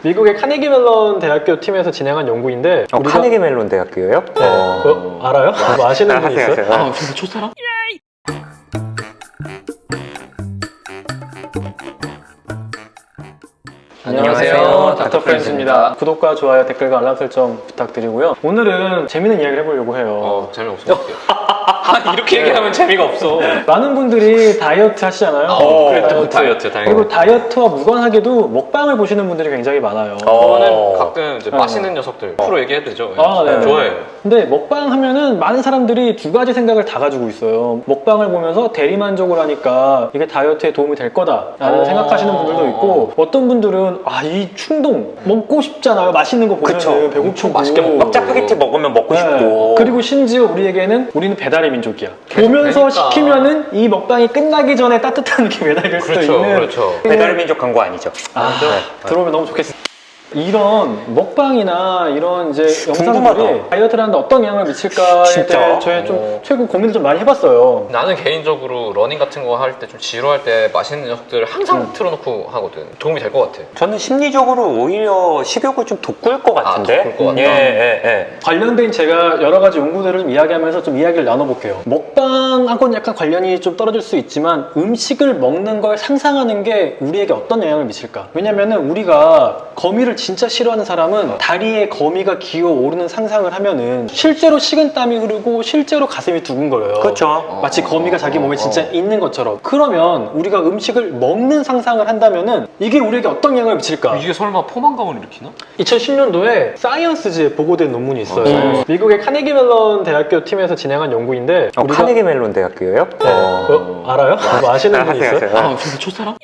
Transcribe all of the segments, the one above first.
미국의 카네기 멜론 대학교 팀에서 진행한 연구인데 카네기 멜론 대학교예요? 네. 알아요? 뭐 아시는 분이 있어요? 하세요. 진짜 초사람? 안녕하세요, 닥터 프렌즈입니다. 구독과 좋아요, 댓글과 알람 설정 부탁드리고요. 오늘은 재밌는 이야기를 해보려고 해요. 재미없을 것 같아요. 이렇게 얘기하면 재미가 없어. 많은 분들이 다이어트 하시잖아요. 그래, 다이어트 당연히. 그리고 다이어트와 무관하게도 먹방을 보시는 분들이 굉장히 많아요. 저는 가끔 이제 맛있는 녀석들 프로 얘기해도 되죠. 네. 좋아해요. 근데 먹방 하면은 많은 사람들이 두 가지 생각을 다 가지고 있어요. 먹방을 보면서 대리만족을 하니까 이게 다이어트에 도움이 될 거다라는 생각하시는 분들도 있고, 어떤 분들은 이 충동 먹고 싶잖아요. 맛있는 거 보면은 배고프고 맛있게 먹고 짜파게티 먹으면 먹고 싶고. 그리고 심지어 우리는 배달의 민족이야. 보면서 그러니까. 시키면은 이 먹방이 끝나기 전에 따뜻한 게 배달될 수도 있는. 그렇죠. 배달의 민족 광고 아니죠? 들어오면 너무 좋겠어. 이런 먹방이나 이런 이제 영상들이 궁금하다. 다이어트를 하는데 어떤 영향을 미칠까에 진짜? 대해 저희 좀 최근 고민을 좀 많이 해봤어요. 나는 개인적으로 러닝 같은 거 할 때 좀 지루할 때 맛있는 녀석들 항상 틀어놓고 하거든. 도움이 될 것 같아. 저는 심리적으로 오히려 식욕을 좀 돋굴 것 같은데? 돋굴 것 같다. 예. 관련된 제가 여러 가지 연구들을 좀 이야기하면서 좀 이야기를 나눠볼게요. 먹방하고는 약간 관련이 좀 떨어질 수 있지만 음식을 먹는 걸 상상하는 게 우리에게 어떤 영향을 미칠까? 왜냐면은 우리가 거미를 진짜 싫어하는 사람은 다리에 거미가 기어오르는 상상을 하면은 실제로 식은땀이 흐르고 실제로 가슴이 두근거려요. 그렇죠. 마치 거미가 자기 몸에 진짜 있는 것처럼. 그러면 우리가 음식을 먹는 상상을 한다면은 이게 우리에게 어떤 영향을 미칠까? 이게 설마 포만감을 일으키나? 2010년도에 사이언스지에 보고된 논문이 있어요. 미국의 카네기 멜론 대학교 팀에서 진행한 연구인데 카네기 멜론 대학교예요? 알아요? 뭐 아시는 분이 있어요? 진짜 초사람?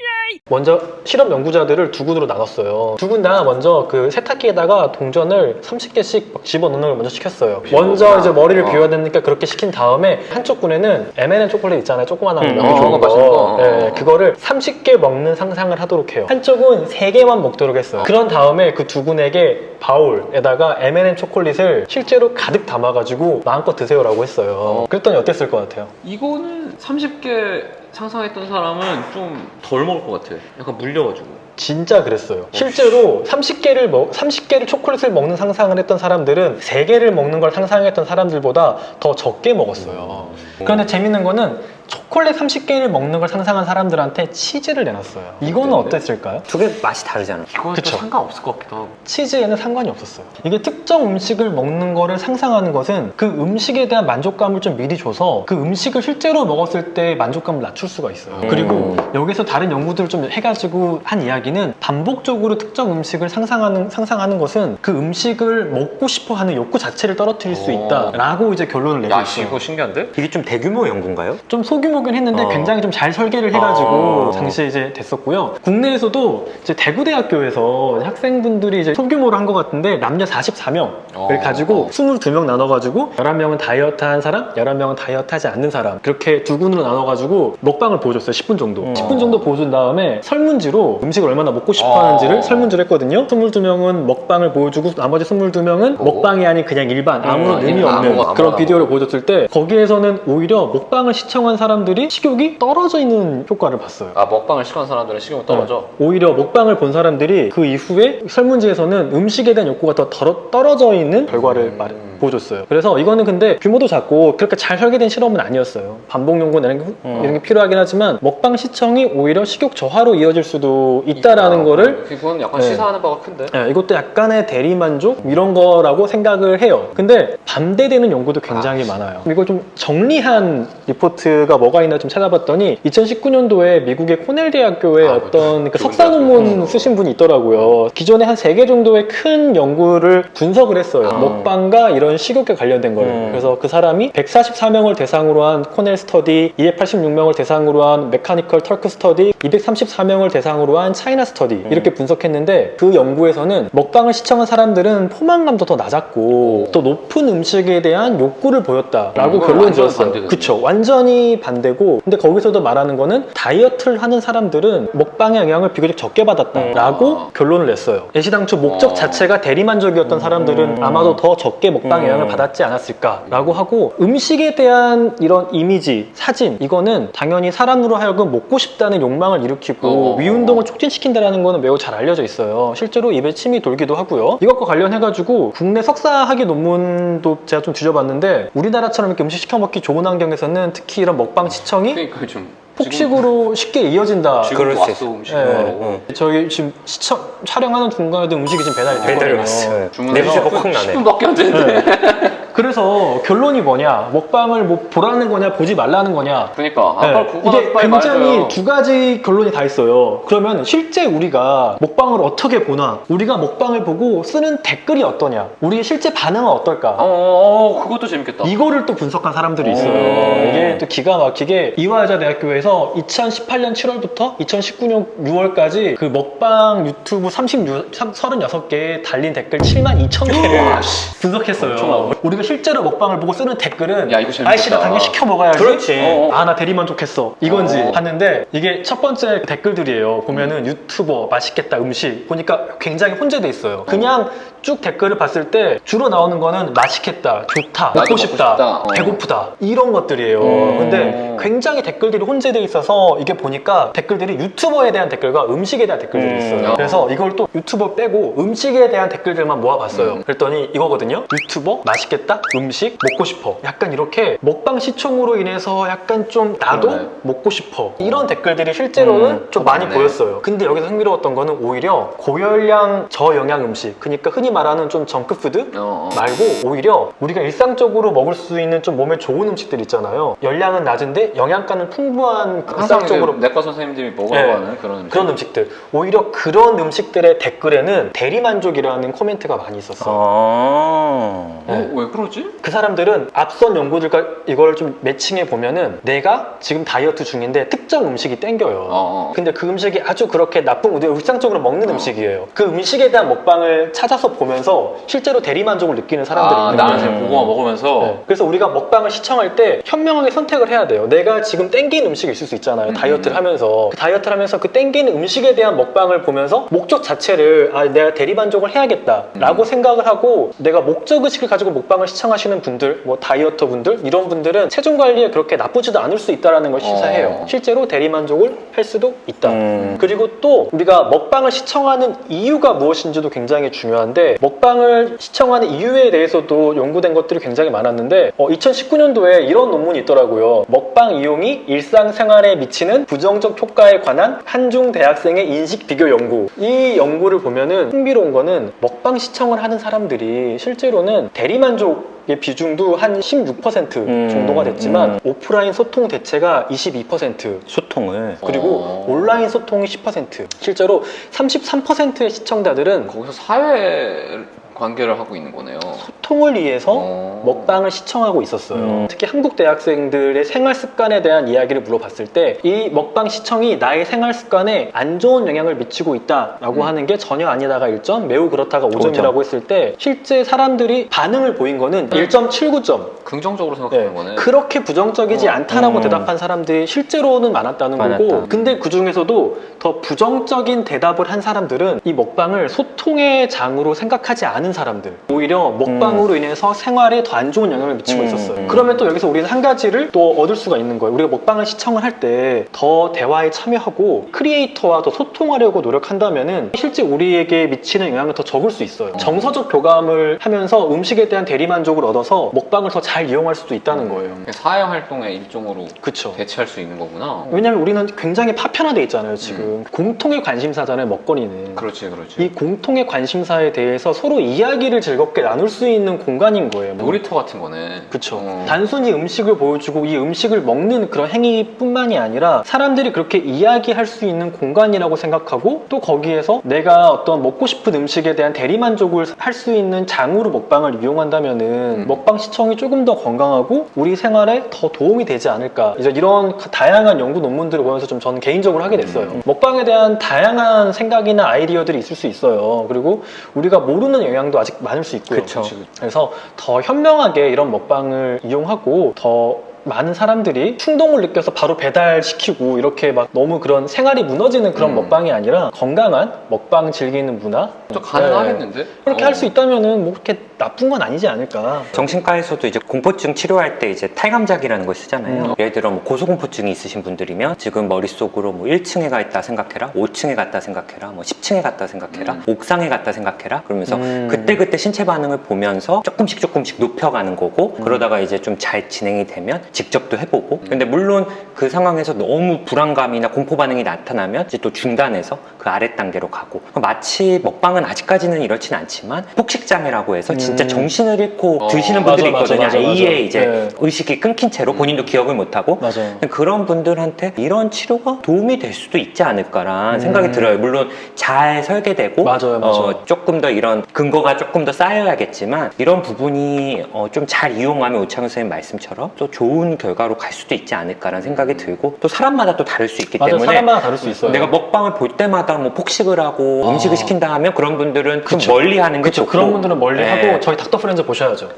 먼저 실험 연구자들을 두 군으로 나눴어요. 두 군 다 먼저 그 세탁기에다가 동전을 30개씩 막 집어넣는 걸 먼저 시켰어요. 먼저 이제 머리를 비워야 되니까 그렇게 시킨 다음에 한쪽 군에는 M&M 초콜릿 있잖아요. 조그만한 거. 좋은 거 맛있는 거. 네, 그거를 30개 먹는 상상을 하도록 해요. 한쪽은 3개만 먹도록 했어요. 그런 다음에 그 두 군에게 바울에다가 M&M 초콜릿을 실제로 가득 담아가지고 마음껏 드세요라고 했어요. 그랬더니 어땠을 것 같아요? 이거는 30개 상상했던 사람은 좀 덜 먹을 것 같아. 약간 물려가지고. 진짜 그랬어요. 실제로 30개를 초콜릿을 먹는 상상을 했던 사람들은 3개를 먹는 걸 상상했던 사람들보다 더 적게 먹었어요. 그런데 재밌는 거는 초콜릿 30개를 먹는 걸 상상한 사람들한테 치즈를 내놨어요. 이거는 어땠을까요? 두 개 맛이 다르잖아. 이거는 또 그쵸. 상관없을 것 같기도 하고. 치즈에는 상관이 없었어요. 이게 특정 음식을 먹는 거를 상상하는 것은 그 음식에 대한 만족감을 좀 미리 줘서 그 음식을 실제로 먹었을 때 만족감을 낮출 수가 있어요. 그리고 여기서 다른 연구들을 좀 해가지고 한 이야기는 반복적으로 특정 음식을 상상하는 것은 그 음식을 먹고 싶어 하는 욕구 자체를 떨어뜨릴 수 있다라고 이제 결론을 내고 야, 있어요. 이거 신기한데? 이게 좀 대규모 연구인가요? 좀 소규모긴 했는데 굉장히 좀 잘 설계를 해가지고 당시에 이제 됐었고요. 국내에서도 이제 대구대학교에서 학생분들이 이제 소규모로 한 것 같은데 남녀 44명을 가지고 22명 나눠가지고 11명은 다이어트 한 사람, 11명은 다이어트 하지 않는 사람 그렇게 두 군으로 나눠가지고 먹방을 보여줬어요. 10분 정도. 10분 정도 보여준 다음에 설문지로 음식을 얼마나 먹고 싶어 하는지를 설문지를 했거든요. 22명은 먹방을 보여주고 나머지 22명은 먹방이 아닌 그냥 일반 아무런 의미 없는 그런 비디오를 보여줬을 때 거기에서는 오히려 먹방을 시청한 사람들이 식욕이 떨어져 있는 효과를 봤어요. 먹방을 시켜는 사람들은 식욕이 떨어져? 오히려 먹방을 본 사람들이 그 이후에 설문지에서는 음식에 대한 욕구가 더 떨어져 있는 결과를 보여줬어요. 그래서 이거는 근데 규모도 작고 그렇게 잘 설계된 실험은 아니었어요. 반복 연구나 이런 게 필요하긴 하지만 먹방 시청이 오히려 식욕 저하로 이어질 수도 있다라는 거를 그건 약간 시사하는 바가 큰데? 이것도 약간의 대리만족 이런 거라고 생각을 해요. 근데 반대되는 연구도 굉장히 많아요. 이걸 좀 정리한 리포트가 뭐가 있나 좀 찾아봤더니 2019년도에 미국의 코넬 대학교에 어떤 그 석사 논문 쓰신 분이 있더라고요. 기존에 한 3개 정도의 큰 연구를 분석을 했어요. 먹방과 이런 식욕에 관련된 거를. 그래서 그 사람이 144명을 대상으로 한 코넬 스터디, 286명을 대상으로 한 메카니컬 털크 스터디, 234명을 대상으로 한 차이나 스터디 이렇게 분석했는데 그 연구에서는 먹방을 시청한 사람들은 포만감도 더 낮았고 또 높은 음식에 대한 욕구를 보였다라고 결론 지었어요. 그쵸, 완전히 반대고 근데 거기서도 말하는 거는 다이어트를 하는 사람들은 먹방의 영향을 비교적 적게 받았다라고 결론을 냈어요. 애시당초 목적 자체가 대리만족이었던 사람들은 아마도 더 적게 먹방을 먹방 영향을 받았지 않았을까라고 하고 음식에 대한 이런 이미지, 사진 이거는 당연히 사람으로 하여금 먹고 싶다는 욕망을 일으키고 위운동을 촉진시킨다는 거는 매우 잘 알려져 있어요. 실제로 입에 침이 돌기도 하고요. 이것과 관련해가지고 국내 석사학위 논문도 제가 좀 뒤져봤는데 우리나라처럼 이렇게 음식 시켜 먹기 좋은 환경에서는 특히 이런 먹방 시청이 그러니까 좀 폭식으로 쉽게 이어진다. 그럴 수 왔어 음식 먹으러. 저희 지금 시청 촬영하는 중간에도 음식이 지금 배달이 배달이 되거든요. 왔어요. 주문해서 냄새가 확 나네. 10분밖에 안 되는데. 그래서 결론이 뭐냐? 먹방을 뭐 보라는 거냐, 보지 말라는 거냐? 그러니까 아까 네. 그거 이게 빨리 굉장히 말해줘요. 두 가지 결론이 다 있어요. 그러면 실제 우리가 먹방을 어떻게 보나? 우리가 먹방을 보고 쓰는 댓글이 어떠냐? 우리의 실제 반응은 어떨까? 그것도 재밌겠다. 이거를 또 분석한 사람들이 있어요. 이게 또 기가 막히게 이화여자대학교에서 2018년 7월부터 2019년 6월까지 그 먹방 유튜브 36개에 달린 댓글 72,000개를 분석했어요. 엄청나네. 우리가 실제로 먹방을 보고 쓰는 댓글은 야, 이거 재밌겠다. 아이씨 나 당연히 시켜 먹어야지. 그렇지. 아 나 대리만족했어. 이건지 봤는데 이게 첫 번째 댓글들이에요. 보면은 유튜버 맛있겠다 음식 보니까 굉장히 혼재돼 있어요. 그냥 쭉 댓글을 봤을 때 주로 나오는 거는 맛있겠다, 좋다, 나 이거 먹고 싶다, 먹고 싶다. 배고프다 이런 것들이에요. 근데 굉장히 댓글들이 혼재돼 있어서 이게 보니까 댓글들이 유튜버에 대한 댓글과 음식에 대한 댓글들이 있어요. 그래서 이걸 또 유튜버 빼고 음식에 대한 댓글들만 모아봤어요. 그랬더니 이거거든요. 유튜버 맛있겠다, 음식 먹고 싶어. 약간 이렇게 먹방 시청으로 인해서 약간 좀 나도 그러네. 먹고 싶어. 이런 댓글들이 실제로는 좀 많이 맞네. 보였어요. 근데 여기서 흥미로웠던 거는 오히려 고열량 저영양 음식, 그러니까 흔히 말하는 좀 정크푸드 말고 오히려 우리가 일상적으로 먹을 수 있는 좀 몸에 좋은 음식들 있잖아요. 열량은 낮은데 영양가는 풍부한 항상 일상적으로 내과 선생님들이 먹으라고 하는 그런 음식. 그런 음식들. 오히려 그런 음식들의 댓글에는 대리만족이라는 코멘트가 많이 있었어. 네. 왜 그러지? 그 사람들은 앞선 연구들과 이걸 좀 매칭해 보면은 내가 지금 다이어트 중인데 특정 음식이 땡겨요. 근데 그 음식이 아주 그렇게 나쁜 우리가 일상적으로 먹는 음식이에요. 그 음식에 대한 먹방을 찾아서 보면서 실제로 대리만족을 느끼는 사람들이 있는 나는 거예요. 지금 고구마 먹으면서 네. 그래서 우리가 먹방을 시청할 때 현명하게 선택을 해야 돼요. 내가 지금 땡기는 음식이 있을 수 있잖아요. 다이어트를 하면서 그 다이어트를 하면서 그 땡기는 음식에 대한 먹방을 보면서 목적 자체를 내가 대리만족을 해야겠다라고 생각을 하고 내가 목적의식을 가지고 먹방을 시청하시는 분들, 뭐 다이어터 분들 이런 분들은 체중 관리에 그렇게 나쁘지도 않을 수 있다는 걸 시사해요. 실제로 대리만족을 할 수도 있다. 그리고 또 우리가 먹방을 시청하는 이유가 무엇인지도 굉장히 중요한데 먹방을 시청하는 이유에 대해서도 연구된 것들이 굉장히 많았는데 2019년도에 이런 논문이 있더라고요. 먹방 이용이 일상생활에 미치는 부정적 효과에 관한 한중 대학생의 인식 비교 연구. 이 연구를 보면은 흥미로운 거는 먹방 시청을 하는 사람들이 실제로는 대리만족의 비중도 한 16% 정도가 됐지만 오프라인 소통 대체가 22% 소통을. 그리고 온라인 소통이 10% 실제로 33%의 시청자들은 거기서 사회 관계를 하고 있는 거네요. 소통을 위해서 먹방을 시청하고 있었어요. 특히 한국 대학생들의 생활 습관에 대한 이야기를 물어봤을 때 이 먹방 시청이 나의 생활 습관에 안 좋은 영향을 미치고 있다라고 하는 게 전혀 아니다가 1점, 매우 그렇다가 5점이라고 했을 때 실제 사람들이 반응을 보인 거는 1.79점. 긍정적으로 생각하는 거네. 그렇게 부정적이지 않다라고 대답한 사람들이 실제로는 많았다는 거고 근데 그 중에서도 더 부정적인 대답을 한 사람들은 이 먹방을 소통의 장으로 생각하지 않은 사람들 오히려 먹방으로 인해서 생활에 더 안 좋은 영향을 미치고 있었어요. 그러면 또 여기서 우리는 한 가지를 또 얻을 수가 있는 거예요. 우리가 먹방을 시청을 할 때 더 대화에 참여하고 크리에이터와 더 소통하려고 노력한다면은 실제 우리에게 미치는 영향을 더 적을 수 있어요. 정서적 교감을 하면서 음식에 대한 대리만족을 얻어서 먹방을 더 잘 이용할 수도 있다는 거예요. 사회 활동의 일종으로 그쵸. 대체할 수 있는 거구나. 왜냐면 우리는 굉장히 파편화돼 있잖아요, 지금. 공통의 관심사잖아요, 먹거리는. 그렇지, 그렇지. 이 공통의 관심사에 대해서 서로 이야기를 즐겁게 나눌 수 있는 공간인 거예요. 놀이터 같은 거네. 그쵸. 단순히 음식을 보여주고 이 음식을 먹는 그런 행위뿐만이 아니라 사람들이 그렇게 이야기할 수 있는 공간이라고 생각하고 또 거기에서 내가 어떤 먹고 싶은 음식에 대한 대리만족을 할 수 있는 장으로 먹방을 이용한다면은 먹방 시청이 조금 더 건강하고 우리 생활에 더 도움이 되지 않을까. 이제 이런 다양한 연구 논문들을 보면서 좀 저는 개인적으로 하게 됐어요. 먹방에 대한 다양한 생각이나 아이디어들이 있을 수 있어요. 그리고 우리가 모르는 영향도 아직 많을 수 있고요. 그쵸. 그래서 더 현명하게 이런 먹방을 이용하고 더 많은 사람들이 충동을 느껴서 바로 배달시키고 이렇게 막 너무 그런 생활이 무너지는 그런 먹방이 아니라 건강한 먹방 즐기는 문화 또 가능하겠는데? 그렇게 할 수 있다면은 뭐 그렇게 나쁜 건 아니지 않을까. 정신과에서도 이제 공포증 치료할 때 이제 탈감작이라는 걸 쓰잖아요. 예를 들어 뭐 고소공포증이 있으신 분들이면 지금 머릿속으로 뭐 1층에 가 있다 생각해라, 5층에 갔다 생각해라, 뭐 10층에 갔다 생각해라, 옥상에 갔다 생각해라. 그러면서 그때그때 신체 반응을 보면서 조금씩 높여가는 거고 그러다가 이제 좀 잘 진행이 되면 직접도 해보고 근데 물론 그 상황에서 너무 불안감이나 공포 반응이 나타나면 이제 또 중단해서 그 아래 단계로 가고 마치 먹방은 아직까지는 이렇진 않지만 폭식장애라고 해서 진짜 정신을 잃고 드시는 분들이 있거든요. 아예 이제 네. 의식이 끊긴 채로 본인도 기억을 못하고 맞아요. 그런 분들한테 이런 치료가 도움이 될 수도 있지 않을까라는 생각이 들어요. 물론 잘 설계되고 맞아요. 조금 더 이런 근거가 조금 더 쌓여야겠지만 이런 부분이 좀 잘 이용하면 오창훈 선생님 말씀처럼 또 좋은 결과로 갈 수도 있지 않을까라는 생각이 들고 또 사람마다 또 다를 수 있기 맞아요. 때문에 사람마다 다를 수 있어요. 내가 먹방을 볼 때마다 뭐 폭식을 하고 음식을 시킨다 하면 그런 분들은 좀 멀리 하는 게 좋고 그런 분들은 멀리 네. 하고 저희 닥터 프렌즈 보셔야죠.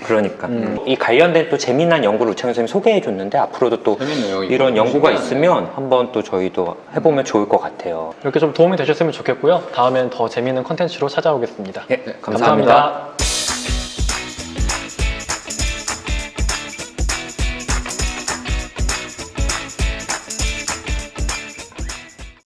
그러니까 이 관련된 또 재미난 연구를 우창훈 선생님 소개해 줬는데 앞으로도 또 재밌네요, 이거. 이런 연구가 신기하네. 있으면 한번 또 저희도 해보면 좋을 것 같아요. 이렇게 좀 도움이 되셨으면 좋겠고요. 다음엔 더 재미있는 컨텐츠로 찾아오겠습니다. 네, 감사합니다.